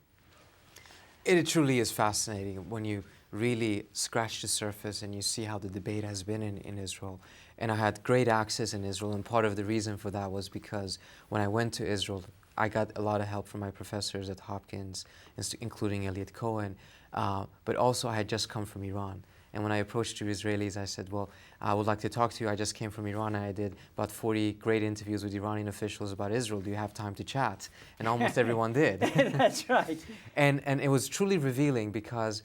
It truly is fascinating when you really scratch the surface and you see how the debate has been in Israel. And I had great access in Israel, and part of the reason for that was because when I went to Israel, I got a lot of help from my professors at Hopkins, including Elliot Cohen, but also I had just come from Iran. And when I approached the Israelis, I said, well, I would like to talk to you. I just came from Iran and I did about 40 great interviews with Iranian officials about Israel. Do you have time to chat? And almost everyone did.
That's right.
And it was truly revealing because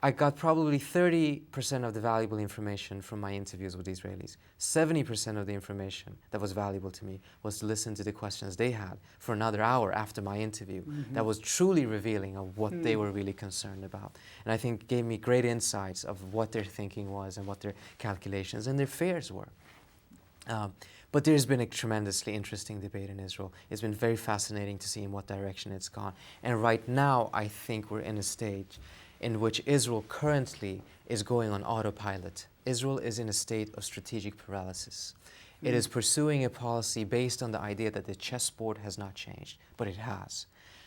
I got probably 30% of the valuable information from my interviews with Israelis. 70% of the information that was valuable to me was to listen to the questions they had for another hour after my interview. That was truly revealing of what they were really concerned about. And I think gave me great insights of what their thinking was and what their calculations and their fears were. But there's been a tremendously interesting debate in Israel. It's been very fascinating to see in what direction it's gone. And right now, I think we're in a stage in which Israel currently is going on autopilot. Israel is in a state of strategic paralysis. It is pursuing a policy based on the idea that the chessboard has not changed, but it has.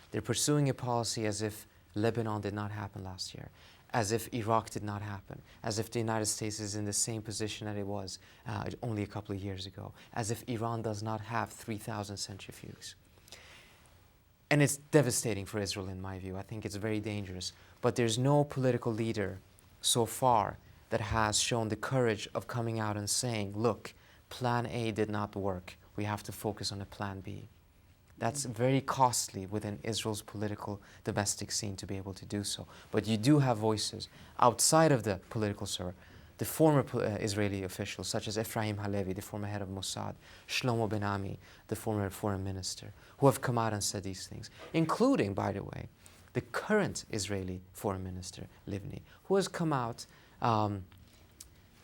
They're pursuing a policy as if Lebanon did not happen last year, as if Iraq did not happen, as if the United States is in the same position that it was only a couple of years ago, as if Iran does not have 3,000 centrifuges. And it's devastating for Israel, in my view. I think it's very dangerous. But there's no political leader so far that has shown the courage of coming out and saying, look, plan A did not work. We have to focus on a plan B. That's very costly within Israel's political domestic scene to be able to do so. But you do have voices outside of the political sphere. The former Israeli officials, such as Ephraim Halevi, the former head of Mossad, Shlomo Ben-Ami, the former foreign minister, who have come out and said these things, including, by the way, the current Israeli foreign minister, Livni, who has come out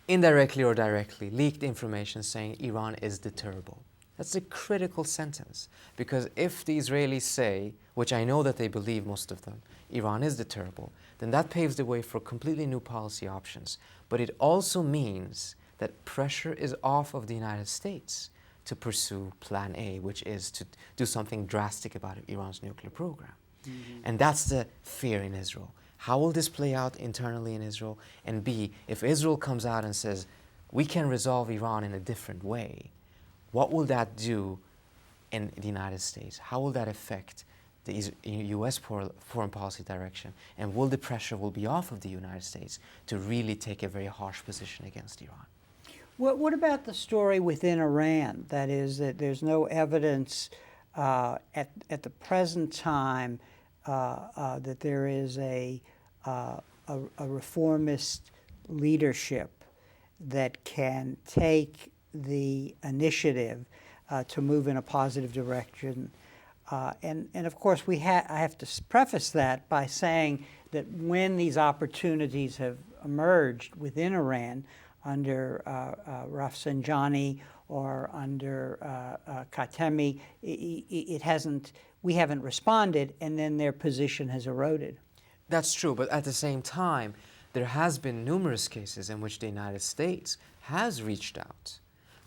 indirectly or directly, leaked information saying Iran is deterrable. That's a critical sentence, because if the Israelis say, which I know that they believe, most of them, Iran is deterrable, then that paves the way for completely new policy options. But it also means that pressure is off of the United States to pursue Plan A, which is to do something drastic about Iran's nuclear program. Mm-hmm. And that's the fear in Israel. How will this play out internally in Israel? And B, if Israel comes out and says, we can resolve Iran in a different way, what will that do in the United States? How will that affect the U.S. foreign policy direction? And will the pressure be off of the United States to really take a very harsh position against Iran?
What about the story within Iran? That is, that there's no evidence at the present time that there is a reformist leadership that can take the initiative to move in a positive direction. And of course, I have to preface that by saying that when these opportunities have emerged within Iran under Rafsanjani or under Khatami, we haven't responded, and then their position has eroded.
That's true, but at the same time, there has been numerous cases in which the United States has reached out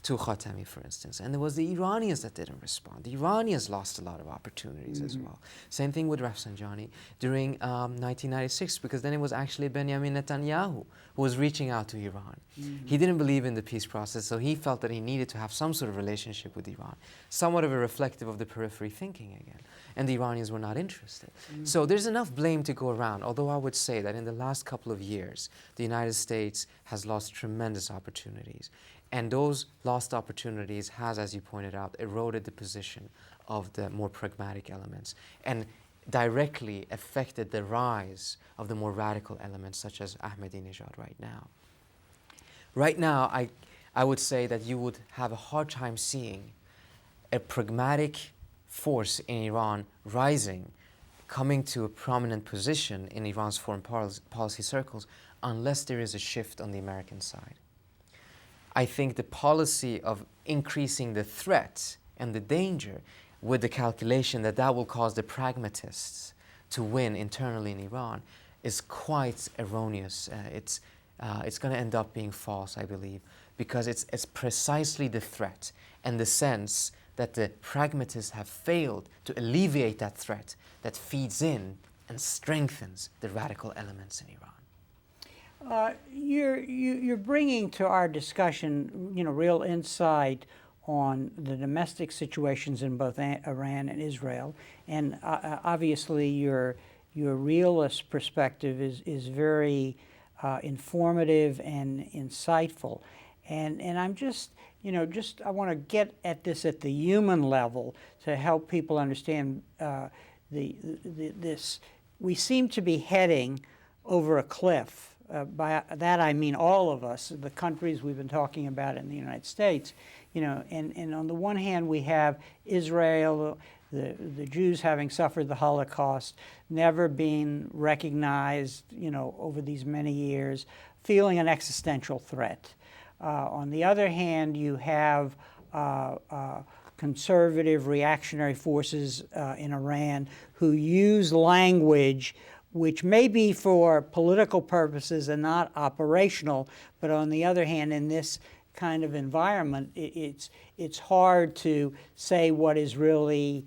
to Khatami, for instance, and it was the Iranians that didn't respond. The Iranians lost a lot of opportunities as well. Same thing with Rafsanjani during 1996, because then it was actually Benjamin Netanyahu who was reaching out to Iran. He didn't believe in the peace process, so he felt that he needed to have some sort of relationship with Iran, somewhat of a reflective of the periphery thinking again. And the Iranians were not interested. So there's enough blame to go around, although I would say that in the last couple of years, the United States has lost tremendous opportunities. And those lost opportunities has, as you pointed out, eroded the position of the more pragmatic elements and directly affected the rise of the more radical elements such as Ahmadinejad right now. Right now, I would say that you would have a hard time seeing a pragmatic force in Iran rising, coming to a prominent position in Iran's foreign policy circles, unless there is a shift on the American side. I think the policy of increasing the threat and the danger with the calculation that that will cause the pragmatists to win internally in Iran is quite erroneous. It's going to end up being false, I believe, because it's precisely the threat and the sense that the pragmatists have failed to alleviate that threat that feeds in and strengthens the radical elements in Iran.
You're bringing to our discussion, real insight on the domestic situations in both Iran and Israel, and obviously your realist perspective is very informative and insightful, and I'm just I want to get at this at the human level to help people understand this. We seem to be heading over a cliff. By that I mean all of us, the countries we've been talking about in the United States, and on the one hand we have Israel, the Jews having suffered the Holocaust, never being recognized, over these many years, feeling an existential threat. On the other hand, you have conservative reactionary forces in Iran who use language which may be for political purposes and not operational, but on the other hand, in this kind of environment, it's hard to say what is really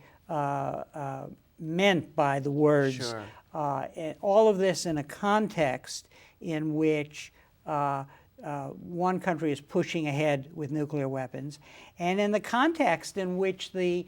meant by the words.
Sure.
All of this in a context in which one country is pushing ahead with nuclear weapons, and in the context in which the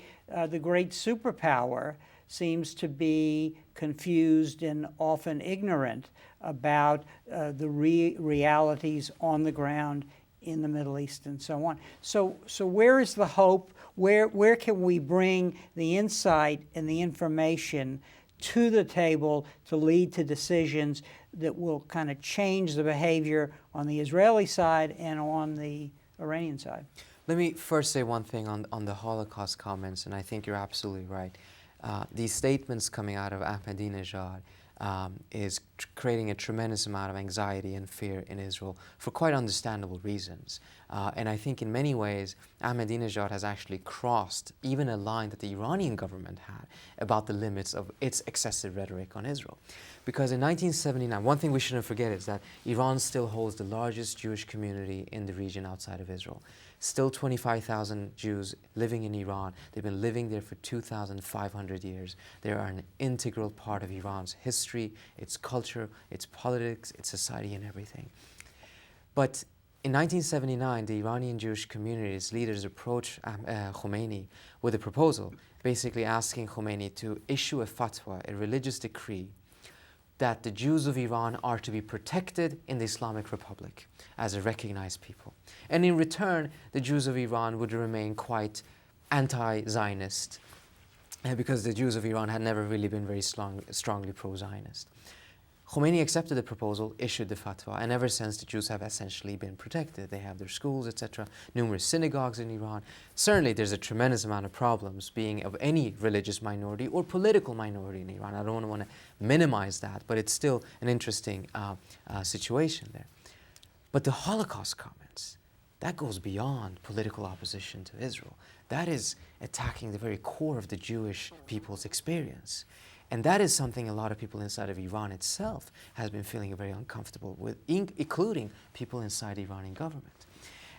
great superpower seems to be confused and often ignorant about the realities on the ground in the Middle East and so on. So where is the hope? Where can we bring the insight and the information to the table to lead to decisions that will kind of change the behavior on the Israeli side and on the Iranian side?
Let me first say one thing on the Holocaust comments, and I think you're absolutely right. These statements coming out of Ahmadinejad is creating a tremendous amount of anxiety and fear in Israel for quite understandable reasons. And I think in many ways, Ahmadinejad has actually crossed even a line that the Iranian government had about the limits of its excessive rhetoric on Israel. Because in 1979, one thing we shouldn't forget is that Iran still holds the largest Jewish community in the region outside of Israel. Still 25,000 Jews living in Iran. They've been living there for 2,500 years. They are an integral part of Iran's history, its culture, its politics, its society, and everything. But in 1979, the Iranian Jewish community's leaders approached Khomeini with a proposal, basically asking Khomeini to issue a fatwa, a religious decree, that the Jews of Iran are to be protected in the Islamic Republic as a recognized people. And in return, the Jews of Iran would remain quite anti-Zionist because the Jews of Iran had never really been very strongly pro-Zionist. Khomeini accepted the proposal, issued the fatwa, and ever since the Jews have essentially been protected. They have their schools, etc., numerous synagogues in Iran. Certainly there's a tremendous amount of problems being of any religious minority or political minority in Iran. I don't want to minimize that, but it's still an interesting situation there. But the Holocaust comments, that goes beyond political opposition to Israel. That is attacking the very core of the Jewish people's experience. And that is something a lot of people inside of Iran itself has been feeling very uncomfortable with, including people inside the Iranian government.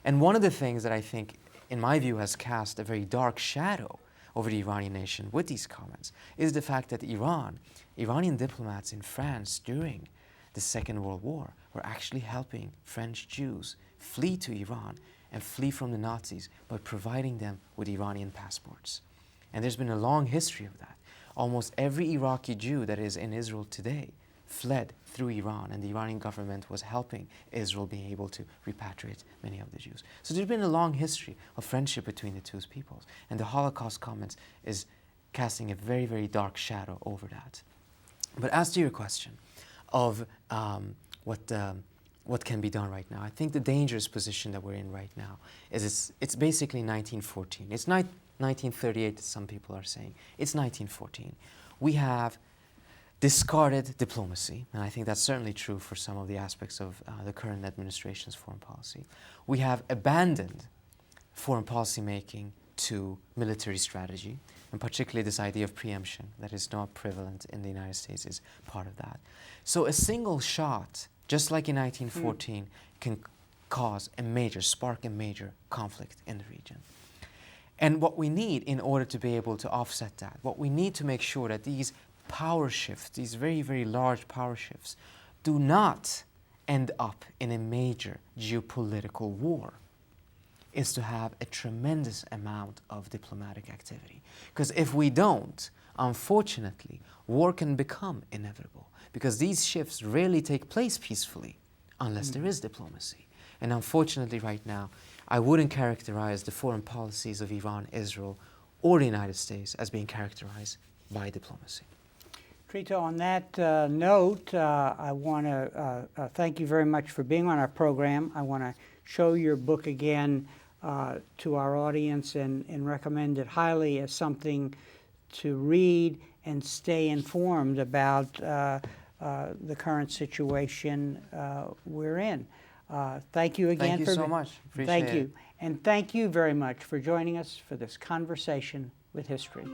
And one of the things that I think, in my view, has cast a very dark shadow over the Iranian nation with these comments is the fact that Iranian diplomats in France during the Second World War were actually helping French Jews flee to Iran and flee from the Nazis by providing them with Iranian passports. And there's been a long history of that. Almost every Iraqi Jew that is in Israel today fled through Iran, and the Iranian government was helping Israel being able to repatriate many of the Jews. So there's been a long history of friendship between the two peoples, and the Holocaust comments is casting a very, very dark shadow over that. But as to your question of what can be done right now, I think the dangerous position that we're in right now is it's basically 1914. It's not 1938, some people are saying. It's 1914. We have discarded diplomacy, and I think that's certainly true for some of the aspects of the current administration's foreign policy. We have abandoned foreign policy making to military strategy, and particularly this idea of preemption that is not prevalent in the United States is part of that. So a single shot, just like in 1914, can spark a major conflict in the region. And what we need in order to be able to offset that, what we need to make sure that these power shifts, these very, very large power shifts, do not end up in a major geopolitical war, is to have a tremendous amount of diplomatic activity. Because if we don't, unfortunately, war can become inevitable, because these shifts rarely take place peacefully unless there is diplomacy. And unfortunately right now, I wouldn't characterize the foreign policies of Iran, Israel, or the United States as being characterized by diplomacy.
Trita, on that note, I want to thank you very much for being on our program. I want to show your book again to our audience and recommend it highly as something to read and stay informed about the current situation we're in. Thank you again.
Thank you so much. Appreciate
thank you.
it.
And thank you very much for joining us for this conversation with history.